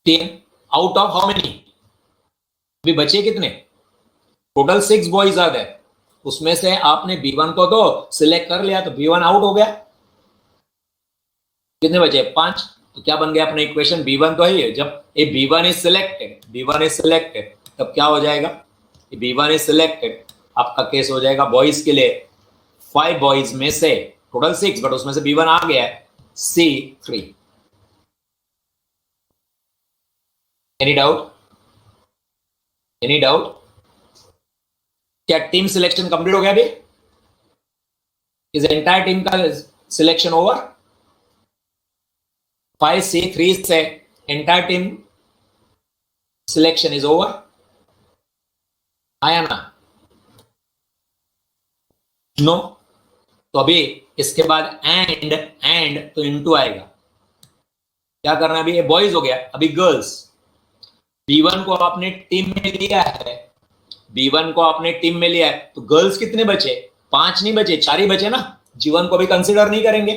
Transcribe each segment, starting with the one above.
10 out of how many, अभी बचे कितने, टोटल 6 बॉयज आर देयर, उसमें से आपने B1 को तो सिलेक्ट कर लिया तो B1 आउट हो गया, कितने बचे 5, तो क्या बन गया अपना इक्वेशन, B1 तो ही है, जब ए B1 इज सिलेक्टेड तब क्या हो जाएगा, B1 इज सिलेक्टेड, आपका केस हो जाएगा बॉयज के लिए 5 बॉयज में से टोटल 6 बट उसमें से B1 आ गया है C3। एनी डाउट, क्या टीम सिलेक्शन कंप्लीट हो गया अभी, इज एंटायर टीम का सिलेक्शन ओवर, 5C3 से entire team selection is over, आया ना, नो, तो अभी इसके बाद एंड तो इनटू आएगा, क्या करना है अभी, ये बॉयज हो गया, अभी गर्ल्स, B1 को आपने टीम में लिया है, तो गर्ल्स कितने बचे, 5 नहीं बचे, 4 ही बचे ना, जीवन को भी कंसीडर नहीं करेंगे,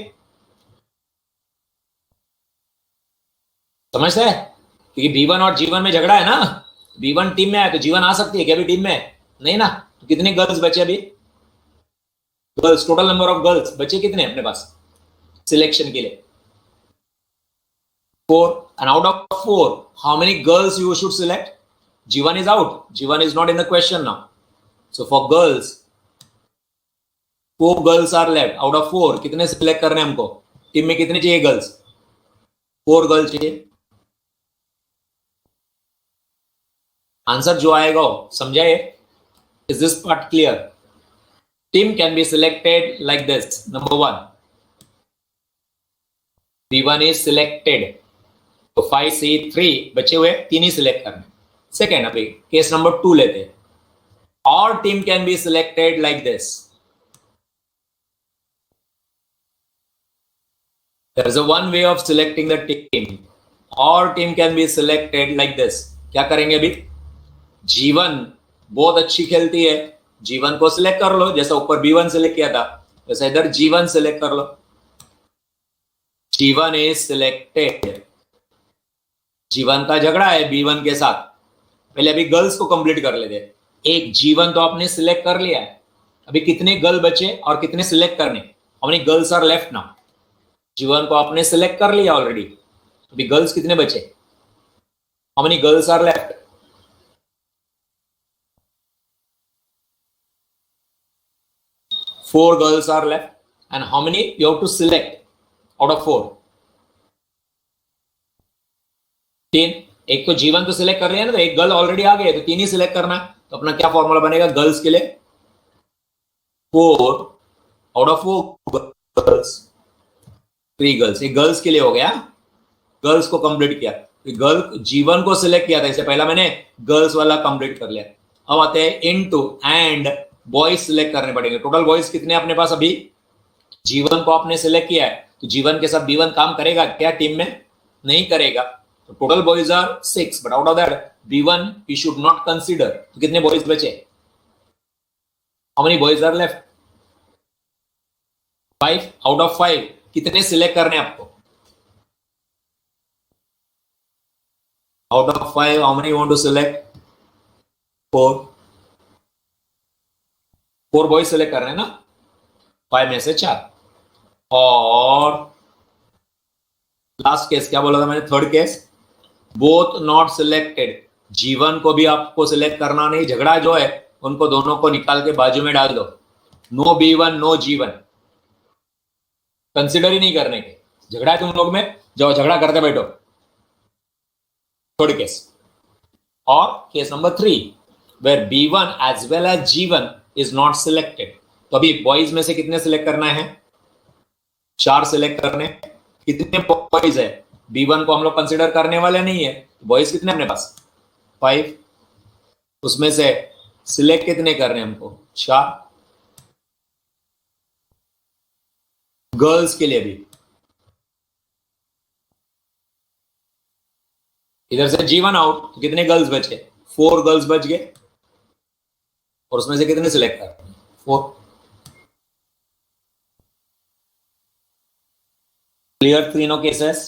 समझते हैं, क्योंकि B1 और जीवन में झगड़ा है ना, B1 टीम में आया तो जीवन आ सकती है क्या अभी टीम में, नहीं ना, तो कितने गर्ल्स बचे अभी, girls, total number of girls बचे कितने अपने पास सिलेक्शन के लिए, 4, and out of 4 how many girls you should select, G1 is out, G1 is not in the question now, so for girls 4 girls are left, out of 4 कितने select करने हैं हमको, team में कितने चाहिए गर्ल्स, 4 गर्ल्स चाहिए, answer जो आएगा वो समझाए, is this part clear, team can be selected like this, number 1 B1 is selected, तो 5C3 बचे हुए 3 ही सिलेक्ट करने, सेकेंड अभी केस नंबर 2 लेते हैं, और team can be selected like this, there is a one way of selecting the team, और team can be selected like this, क्या करेंगे अभी, जीवन बहुत अच्छी खेलती है, जीवन को सिलेक्ट कर लो, जैसा ऊपर B1 सिलेक्ट किया था वैसा इधर जीवन सिलेक्ट कर लो, जीवन इज सिलेक्टेड, जीवन का झगड़ा है B1 के साथ, पहले अभी गर्ल्स को कंप्लीट कर लेते, एक जीवन तो आपने सिलेक्ट कर लिया है, अभी कितने गर्ल बचे और कितने सिलेक्ट करने, how many girls are left now, Jeevan को आपने सिलेक्ट कर लिया ऑलरेडी, अभी गर्ल्स कितने बचे, how many girls are left, 4 girls are left, and how many you have to select out of 4, 3, एक तो जीवन तो सिलेक्ट कर लिया ना, तो एक गर्ल ऑलरेडी आ गई, तो 3 ही सिलेक्ट करना है, तो अपना क्या फॉर्मूला बनेगा गर्ल्स के लिए, 4 आउट ऑफ 4 गर्ल्स, 3 गर्ल्स, एक गर्ल्स के लिए हो गया, गर्ल्स को कंप्लीट किया, गर्ल जीवन को सिलेक्ट किया था, इससे पहला मैंने गर्ल्स वाला कंप्लीट कर लिया, अब आते हैं इनटू एंड बॉयज सिलेक्ट करने पड़ेंगे, टोटल बॉयज कितने अपने पास, अभी जीवन को आपने सिलेक्ट किया है तो जीवन के साथ B1 काम करेगा क्या टीम में, नहीं करेगा, तो total boys are 6, but out of that B1 you should not consider, तो कितने बॉयज बचे, how many boys are left, 5, out of 5 कितने सिलेक्ट करने आपको, out of 5 how many you want to select, 4 boys select करने ना, 5 में से 4, और लास्ट केस क्या बोला था मैंने, third case, both not selected, जीवन को भी आपको सिलेक्ट करना नहीं, झगड़ा जो है उनको दोनों को निकाल के बाजू में डाल दो, नो B1 नो जीवन, कंसिडर ही नहीं करने के, झगड़ा है तुम लोग में, जाओ झगड़ा करते बैठो, थर्ड केस, और case number 3 where B1 as well as Jeevan is not selected, तो अभी बॉयज में से कितने सिलेक्ट करना है, 4 सिलेक्ट करने, कितने बॉयज है, B1 को हम लोग कंसिडर करने वाले नहीं है, बॉयज कितने अपने पास 5, उसमें से सिलेक्ट कितने करने हमको, 4, गर्ल्स के लिए भी इधर से जीवन आउट, तो कितने गर्ल्स बचे, 4 गर्ल्स बच गए, और उसमें से कितने सिलेक्ट करने, 4, क्लियर तीनों केसेस,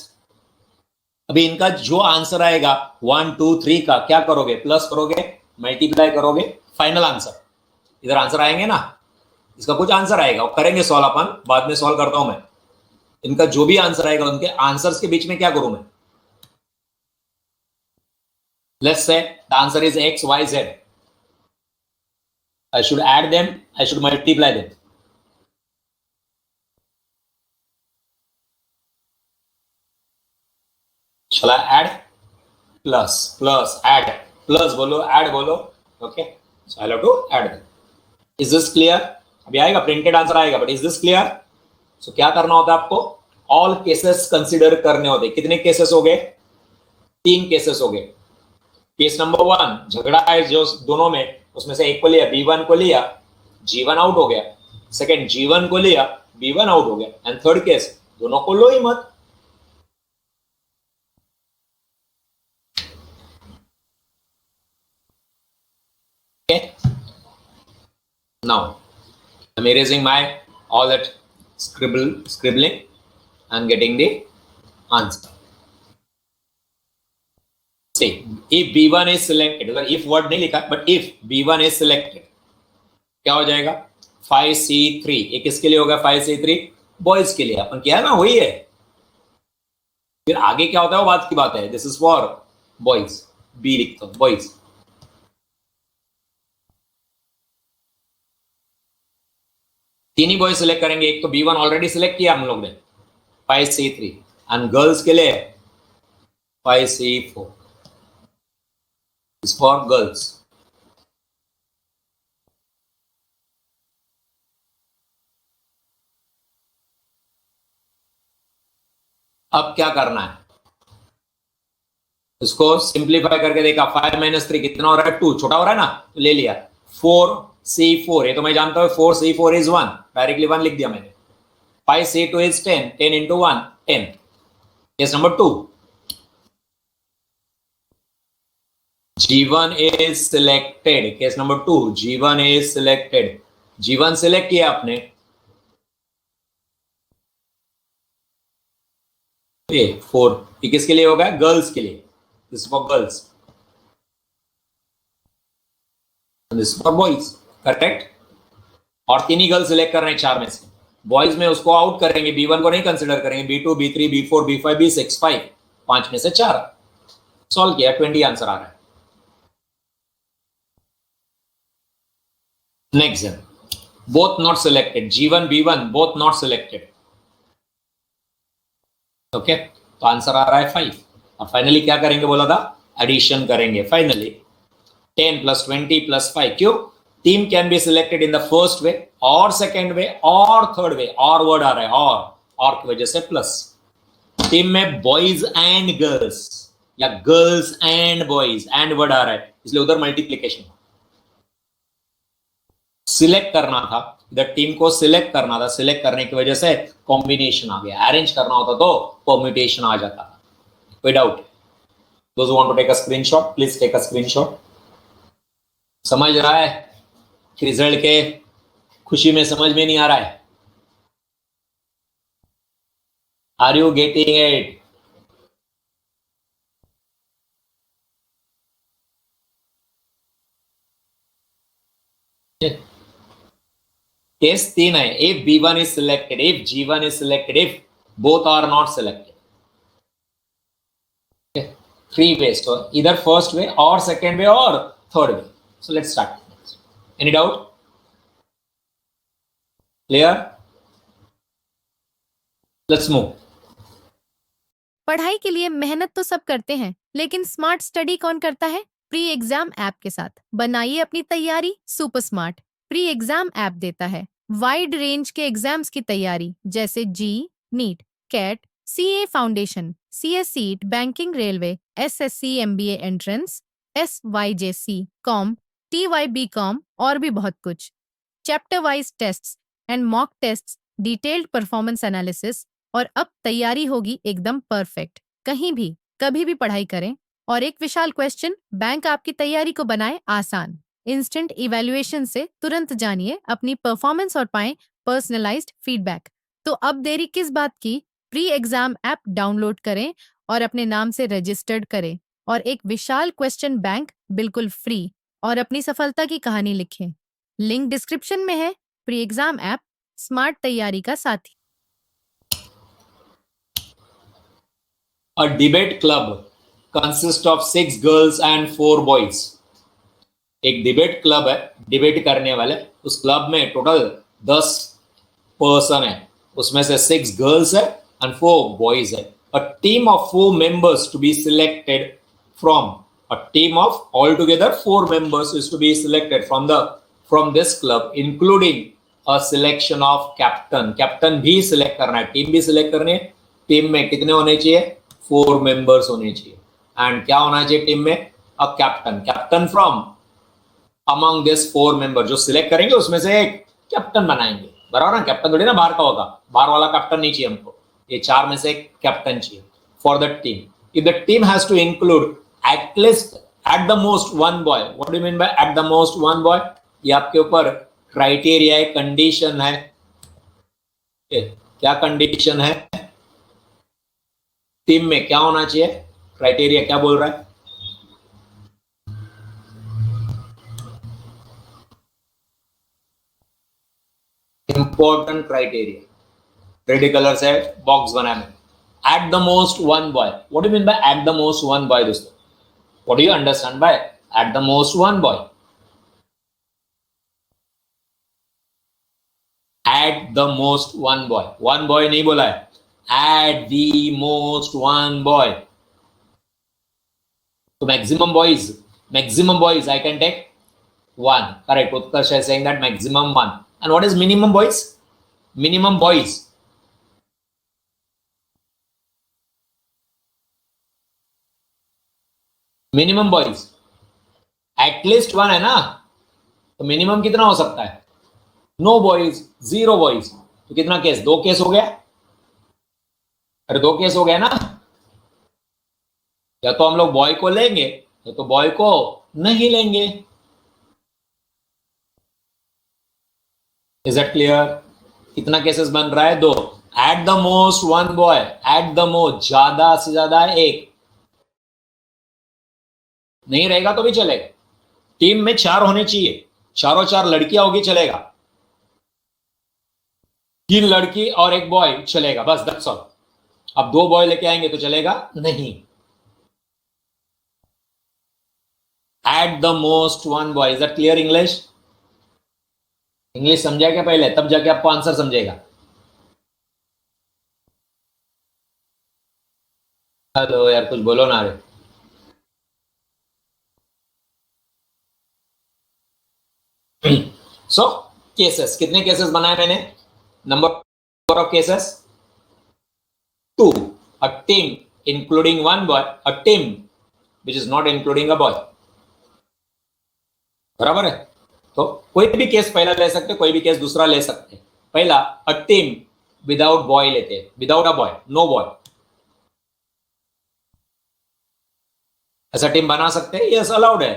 अभी इनका जो आंसर आएगा 1 2 3 का क्या करोगे, प्लस करोगे, मल्टीप्लाई करोगे, फाइनल आंसर इधर आंसर आएंगे ना, इसका कुछ आंसर आएगा और करेंगे सॉल्व, अपन बाद में सॉल्व करता हूं मैं। इनका जो भी आंसर आएगा उनके आंसर्स के बीच में क्या करूं मैं, let's say the answer is x y z, I should add them, I should multiply them. Shall I add? Plus, plus, add, plus बोलो, add बोलो, okay? So I'll have to add them. Is this clear? अभी आएगा printed answer आएगा, but is this clear? सो क्या करना होता है आपको, ऑल केसेस कंसिडर करने होते। कितने केसेस हो गए, 3 केसेस हो गए। केस नंबर 1 झगड़ा है जो दोनों में, उसमें से एक को लिया, B1 को लिया, G1 आउट हो गया। सेकंड G1 को लिया, B1 आउट हो गया। एंड थर्ड केस दोनों को लो ही मत। Okay. Now I'm erasing my all that scribbling and getting the answer. See, if B1 is selected, if word नहीं लिखा, but if B1 is selected, क्या हो जाएगा 5C3। ये किसके लिए होगा 5C3? बॉयज के लिए। अपन किया ना, वही है। फिर आगे क्या होता है वो बात की बात है। This is for boys, B लिखता हूं बॉयज। तीन ही बॉयज सिलेक्ट करेंगे। एक तो B1 ऑलरेडी सिलेक्ट किया हम लोग ने 5C3, एंड गर्ल्स के लिए 5C4 इज फॉर गर्ल्स। अब क्या करना है, इसको सिंप्लीफाई करके देखा। 5 - 3 कितना हो रहा है, 2। छोटा हो रहा है ना, तो ले लिया। 4C4, ये तो मैं जानता हूं 4C4 इज 1, डायरेक्टली 1 लिख दिया मैंने। 5C2 is 10, 10 into 1 10। Case number 2, G1 is selected। Case number 2, G1 is selected। G1 select किया आपने, 4। ये किसके लिए होगा, गर्ल्स के लिए। This for girls, this for boys, correct. और 3 ही गर्ल्स सिलेक्ट कर रहे हैं 4 में से। बॉयज में उसको आउट करेंगे, B1 को नहीं कंसिडर करेंगे। B2 B3 B4 B5 B6 5, 5 में से 4। सॉल्व किया, 20 आंसर आ रहा है। नेक्स्ट है both not selected, G1 B1 both not selected. Okay, तो आंसर आ रहा है 5। अब फाइनली क्या करेंगे बोला था, एडिशन करेंगे। फाइनली 10 + 20 + 5। क्यों, team can be selected in the first way और सेकेंड वे और थर्ड वे। और वर्ड आ रहा है, और की वजह से प्लस। टीम में बॉयज एंड गर्ल्स या girls and boys, and word आ रहा है, इसलिए उधर मल्टीप्लीकेशन। सिलेक्ट करना था, इधर टीम को सिलेक्ट करना था, सिलेक्ट करने की वजह से कॉम्बिनेशन आ गया। अरेंज करना होता तो परम्यूटेशन आ जाता। कोई doubt? Those who want to take a screenshot, please take a screenshot. समझ रहा है? रिजल्ट के खुशी में समझ में नहीं आ रहा है? Are you getting it? Case 3 है, if B1 is selected, if G1 is selected, if both are not selected। okay. 3 ways, so either first way or second way or third way। so let's start। any doubt? clear? let's move। पढ़ाई के लिए मेहनत तो सब करते हैं, लेकिन smart study कौन करता है? प्री एग्जाम ऐप के साथ बनाइए अपनी तैयारी super smart. Pre exam app देता है वाइड रेंज के एग्जाम्स की तैयारी, जैसे JEE, NEET, CAT, CA foundation, CS seat, banking, railway, SSC MBA entrance, SYJC com, TYB com और भी बहुत कुछ। Chapter wise tests and mock tests, detailed performance analysis, और अब तैयारी होगी एकदम परफेक्ट। कहीं भी कभी भी पढ़ाई करें। और एक विशाल क्वेश्चन बैंक आपकी तैयारी को बनाए आसान। इंस्टेंट इवैल्यूएशन से तुरंत जानिए अपनी परफॉर्मेंस और पाएं पर्सनलाइज्ड फीडबैक। तो अब देरी किस बात की? प्री एग्जाम ऐप डाउनलोड करें और अपने नाम से रजिस्टर्ड करें और एक विशाल क्वेश्चन बैंक बिल्कुल फ्री और अपनी सफलता की कहानी लिखें। लिंक डिस्क्रिप्शन में है। प्री एग्जाम ऐप स्मार्ट तैयारी का साथी। A debate club consists of 6 girls and 4 boys. एक डिबेट क्लब है, डिबेट करने वाले। उस क्लब में टोटल 10 पर्सन है, उसमें से 6 गर्ल्स है एंड 4 बॉयज है। A team of 4 members to be selected from a team of altogether 4 members is to be selected from this club, including a selection of captain. Captain भी select करना है, team भी select करनी है। Team में कितने होने चाहिए? 4 मेंबर्स होने चाहिए। एंड क्या होना चाहिए टीम में? A captain. Captain from among this 4 member, जो सिलेक्ट करेंगे उसमें से एक कैप्टन बनाएंगे, बराबर ना? कैप्टन थोड़ी ना बाहर का होगा, बाहर वाला कैप्टन नहीं चाहिए हमको, ये 4 में से एक कैप्टन चाहिए for the team. If the team has to include at least at the most 1 boy. What do you mean by at the most 1 boy? ये आपके ऊपर क्राइटेरिया है, कंडीशन है। क्या कंडीशन है? टीम में क्या होना चाहिए? क्राइटेरिया क्या बोल रहा है? इंपॉर्टेंट क्राइटेरिया रेड कलर से बॉक्स बनाया में। At the most 1 boy. What do you mean by at the most 1 boy दोस्तों? What do you understand by at the most 1 boy? At the most 1 boy, 1 boy नहीं बोला है, at the most 1 boy. तो maximum boys I can take 1, correct. Utkarsh is saying that maximum 1. And what is minimum boys? Minimum boys. Minimum boys. At least 1 है ना, तो minimum कितना हो सकता है? No boys, 0 boys. तो कितना केस? 2 केस हो गया। अरे 2 केस हो गया ना। या तो हम लोग बॉय को लेंगे या तो बॉय को नहीं लेंगे। Is that clear? कितना केसेस बन रहा है? 2। Eight the most 1 boy, at the most ज्यादा से ज्यादा 1, नहीं रहेगा तो भी चलेगा। टीम में 4 होने चाहिए, चारों 4 लड़कियां होगी चलेगा, 3 लड़की और 1 बॉय चलेगा, बस दैट्स ऑल। अब 2 बॉय लेके आएंगे तो चलेगा नहीं। Eight the most 1 boy. Is that clear? English समझा क्या पहले, तब जाके आपको आंसर समझेगा। हेलो यार, कुछ बोलो ना रे। सो केसेस, कितने केसेस बनाए मैंने? Number of cases 2। A team including 1 boy, a team which is not including a boy, बराबर है? तो कोई भी केस पहला ले सकते, कोई भी केस दूसरा ले सकते। पहला अ टीम विदाउट बॉय लेते, without a boy, no boy. ऐसा टीम बना सकते हैं, यस अलाउड है।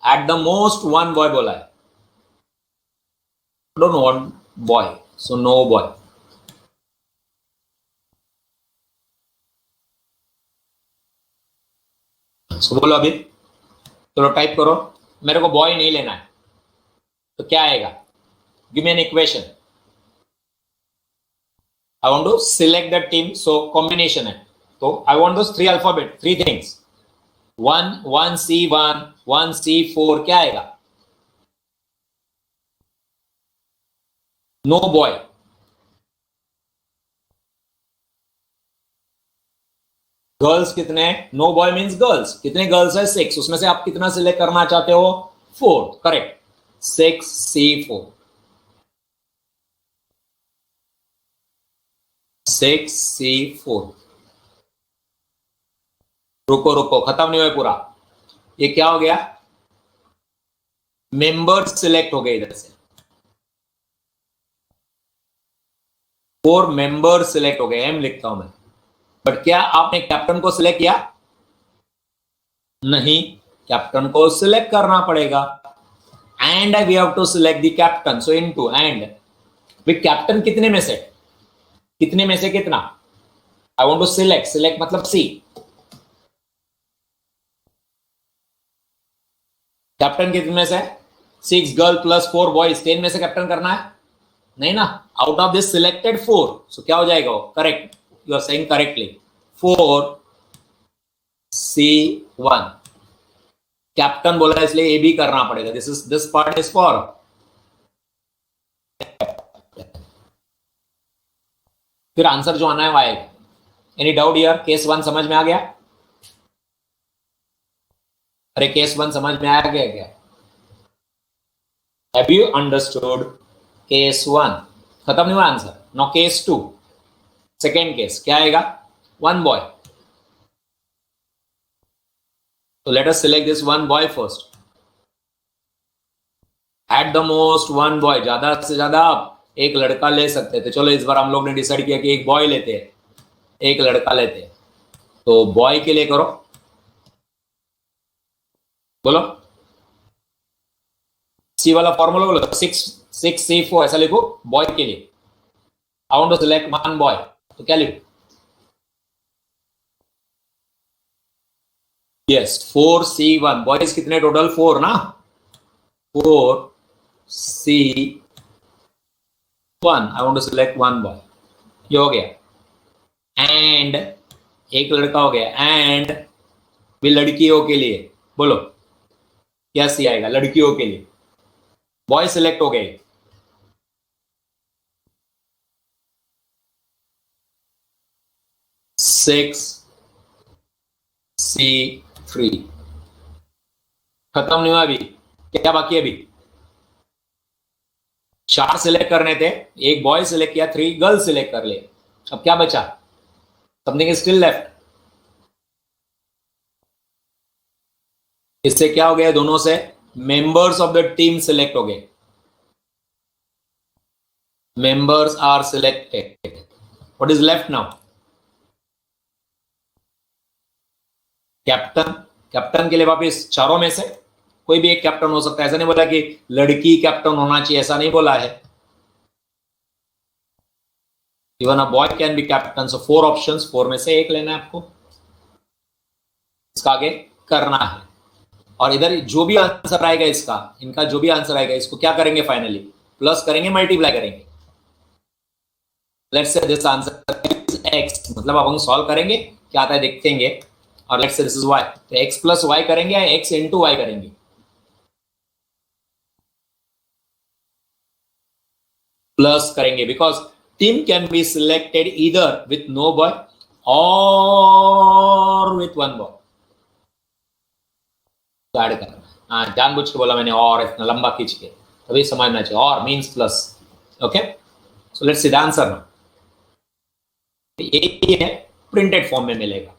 एट द मोस्ट 1 बॉय बोला है, don't want boy, so no boy. So बोलो अभी, चलो टाइप करो। मेरे को बॉय नहीं लेना है तो क्या आएगा? Give me an equation. I want to select the team, so combination है, तो I want those 3 alphabet, 3 things. 1C1, 1C4, क्या आएगा? No boy. गर्ल्स कितने? No boy means girls. कितने गर्ल्स है? 6। उसमें से आप कितना सिलेक्ट करना चाहते हो? 4, करेक्ट। 6C4, 6C4। रुको, खत्म नहीं हुआ पूरा। ये क्या हो गया? मेंबर्स सिलेक्ट हो गए इधर से, 4 मेंबर्स सिलेक्ट हो गए। एम लिखता हूं मैं, बट क्या आपने कैप्टन को सिलेक्ट किया? नहीं, कैप्टन को सिलेक्ट करना पड़ेगा। And we have to select the captain, so into and with captain कितने में से? कितने में से कितना? आई वांट टू सिलेक्ट मतलब सी। कैप्टन कितने से? 6 गर्ल प्लस 4 बॉयज, 10 में से कैप्टन करना है नहीं ना। Out of this selected 4, so क्या हो जाएगा वो? Correct, you are saying correctly 4C1। Captain बोला इसलिए ए भी करना पड़ेगा। This part is for. फिर आंसर जो आना है वो आएगा। Any doubt here? केस 1 समझ में आ गया? अरे केस 1 समझ में आ गया क्या? Have you understood case 1? खत्म नहीं हुआ answer. No case 2, second case क्या आएगा? 1 boy. So let us select this 1 boy first. At the most 1 boy, ज्यादा से ज्यादा आप एक लड़का ले सकते थे। चलो इस बार हम लोग ने डिसाइड किया कि एक बॉय लेते हैं, एक लड़का लेते हैं। तो बॉय के लिए करो, बोलो सी वाला फॉर्मूला बोलो। 6C4 ऐसा लिखो बॉय के लिए। I want to select 1 boy, तो क्या लिखो? Yes 4C1। बॉयज कितने टोटल? 4 ना। 4C1। I want to select 1 boy. ये हो गया। एंड एक लड़का हो गया। एंड भी लड़कियों के लिए बोलो क्या सी आएगा? लड़कियों के लिए बॉय सिलेक्ट हो गए। C3 खत्म नहीं हुआ। अभी क्या बाकी है? अभी 4 सिलेक्ट करने थे, एक बॉय सिलेक्ट किया, 3 गर्ल सिलेक्ट कर ले। अब क्या बचा? Something is still left. इससे क्या हो गया? दोनों से members of the team select हो गए। Members are selected. What is left now? Captain. Captain के लिए वापिस चारों में से कोई भी एक कैप्टन हो सकता है। ऐसा नहीं बोला कि लड़की कैप्टन होना चाहिए, ऐसा नहीं बोला है। Even a boy can be captain. So 4 options, 4 में से एक लेना है आपको। इसका आगे करना है। और इधर जो भी आंसर आएगा इसका, इनका जो भी आंसर आएगा, इसको क्या करेंगे? फाइनली प्लस करेंगे, मल्टीप्लाई करेंगे। Let's say this answer is x, मतलब अब हम सॉल्व करेंगे, क्या आता है देखेंगे। और let's say this is y, तो x प्लस y करेंगे या x इंटू y करेंगे? प्लस करेंगे, because team can be selected either with no boy और विथ 1 बॉय। ऐड करना। हाँ, जानबूझ के बोला मैंने और, इतना लंबा खींच के, तभी समझना चाहिए। और means plus. Okay, so let's see the answer now. ये है, प्रिंटेड फॉर्म में मिलेगा।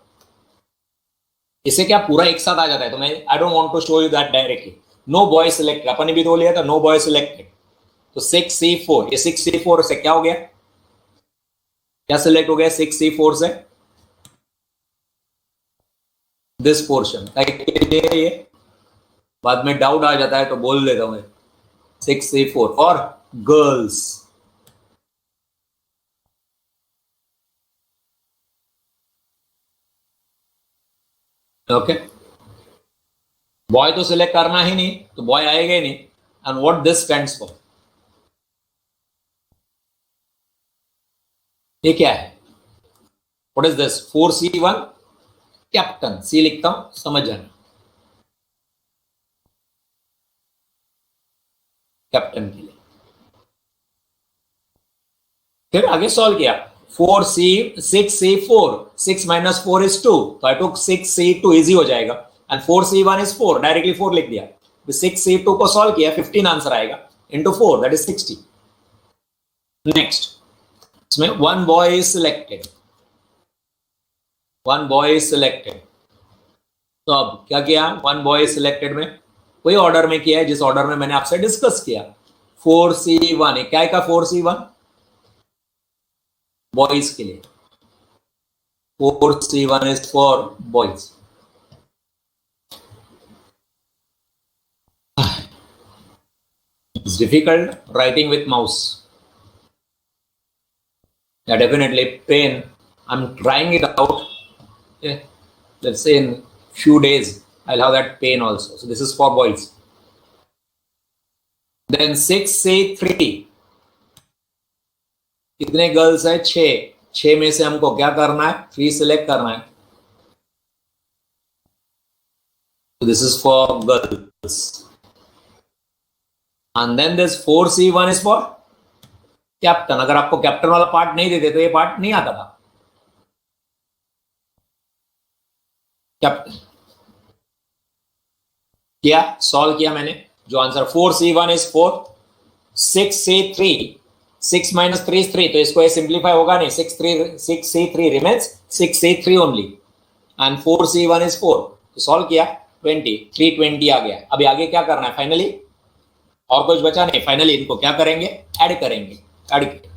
इसे क्या पूरा एक साथ आ जाता है, तो मैं I don't want to show you that directly. No boy selected, अपन ने भी तो लिया था नो बॉय सिलेक्टेड। तो 6C4, ये 6C4 से क्या हो गया? क्या सिलेक्ट हो गया 6C4 से? This portion. ये बाद में डाउट आ जाता है तो बोल देता हूं। 6C4 और गर्ल्स। ओके, बॉय तो सिलेक्ट करना ही नहीं, तो बॉय आएगा ही नहीं। And what this stands for? ये क्या है? What is this? 4C1 captain. C लिखता हूं, समझ जाना। कैप्टन के लिए फिर आगे सॉल्व किया। 6C4, 6 माइनस 4 इज 2, तो आई टुक 6C2, इजी हो जाएगा। एंड 4C1 इज 4, डायरेक्टली 4 लिख दिया। 6C2 को सॉल्व किया, 15 आंसर आएगा, इंटू 4 दैट इज 60। नेक्स्ट, इसमें 1 boy is selected. 1 boy is selected. तो अब क्या किया? 1 बॉय इज सिलेक्टेड में वही ऑर्डर में किया है जिस ऑर्डर में मैंने आपसे डिस्कस किया। 4C1, क्या है? 4C1 बॉयज के लिए। 4C1 is for boys. It's difficult writing with mouse. Yeah, definitely pen I'm trying it out. Okay. Let's say in few days I'll have that pain also. So this is for boys. Then 6 से 3 कितने girls है? 6 में से हमको क्या करना है? 3 select करना है. So this is for girls. And then this 4C1 is for captain. अगर आपको कैप्टन वाला पार्ट नहीं देते तो ये पार्ट नहीं आता था. कैप्टन किया, सॉल्व किया मैंने. जो answer 4C1 is 4. 6C3, 6 minus 3 is 3, तो इसको ये सिंप्लीफाई होगा नहीं. 6C3 remains 6C3 only and 4C1 is 4. तो सॉल्व किया 20, 320 आ गया. अभी आगे क्या करना है? फाइनली और कुछ बचा नहीं. फाइनली इनको क्या करेंगे? ऐड करेंगे. ऐड